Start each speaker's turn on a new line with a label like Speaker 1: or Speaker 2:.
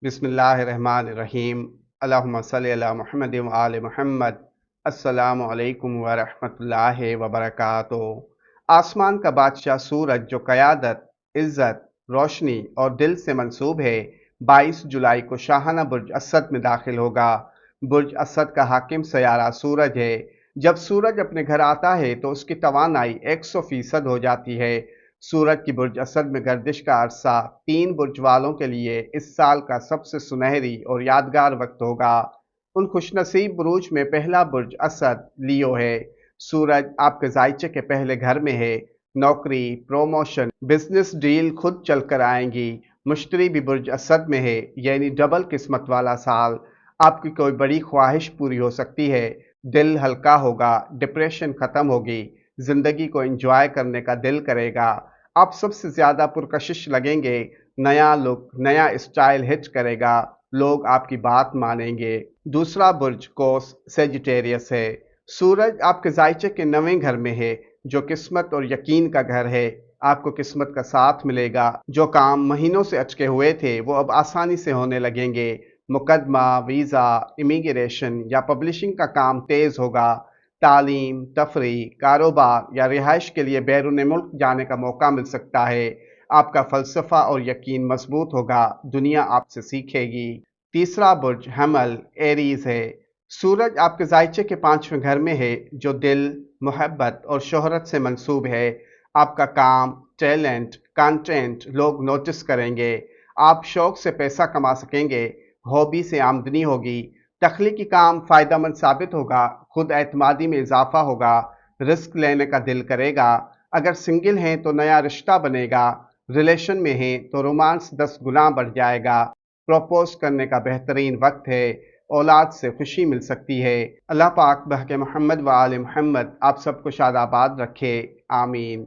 Speaker 1: बिस्मिल्लाहिर्रहमानिर्रहीम। अल्लाहुम्मा सल्लि अला मुहम्मद व आले मुहम्मद। अस्सलामु अलैकुम व रहमतुल्लाहि व बरकातुहू। आसमान का बादशाह सूरज जो क़यादत, इज़्ज़त, रोशनी और दिल से मंसूब है, 22 जुलाई को शाहाना बुर्ज असद में दाखिल होगा। बुर्ज असद का हाकिम सयारा सूरज है। जब सूरज अपने घर आता है तो उसकी तवानाई 100% हो जाती है। सूरज की बुर्ज असद में गर्दिश का अरसा 3 बुर्ज वालों के लिए इस साल का सबसे सुनहरी और यादगार वक्त होगा। उन खुशनसीब बुरूज में पहला बुर्ज असद लियो है। सूरज आपके जायचे के पहले घर में है। नौकरी, प्रमोशन, बिजनेस डील खुद चल कर आएंगी। मुश्तरी भी बुर्ज असद में है, यानी डबल किस्मत वाला साल। आपकी कोई बड़ी ख्वाहिश पूरी हो सकती है। दिल हल्का होगा, डिप्रेशन खत्म होगी, जिंदगी को एंजॉय करने का दिल करेगा। आप सबसे ज्यादा पुरकशिश लगेंगे। नया लुक, नया स्टाइल हिट करेगा। लोग आपकी बात मानेंगे। दूसरा बुर्ज कोस सेजिटेरियस है। सूरज आपके जायचे के 9वें घर में है, जो किस्मत और यकीन का घर है। आपको किस्मत का साथ मिलेगा। जो काम महीनों से अटके हुए थे वो अब आसानी से होने लगेंगे। मुकदमा, वीज़ा, इमिग्रेशन या पब्लिशिंग का काम तेज होगा। तालीम, तफरीह, कारोबार या रिहाइश के लिए बैरून मुल्क जाने का मौका मिल सकता है। आपका फ़लसफ़ा और यकीन मजबूत होगा। दुनिया आपसे सीखेगी। तीसरा बुर्ज हमल एरीज़ है। सूरज आपके जायचे के 5वें घर में है, जो दिल, मोहब्बत और शोहरत से मंसूब है। आपका काम, टैलेंट, कंटेंट लोग नोटिस करेंगे। आप शौक से पैसा कमा सकेंगे। हॉबी से आमदनी होगी। तख्लीकी काम फ़ायदेमंद साबित होगा। खुद एतमादी में इजाफा होगा। रिस्क लेने का दिल करेगा। अगर सिंगल हैं तो नया रिश्ता बनेगा। रिलेशन में हैं तो रोमांस 10 गुना बढ़ जाएगा। प्रपोज करने का बेहतरीन वक्त है। औलाद से खुशी मिल सकती है। अल्लाह पाक बहके मोहम्मद व आले मोहम्मद आप सबको शादाबाद रखे। आमीन।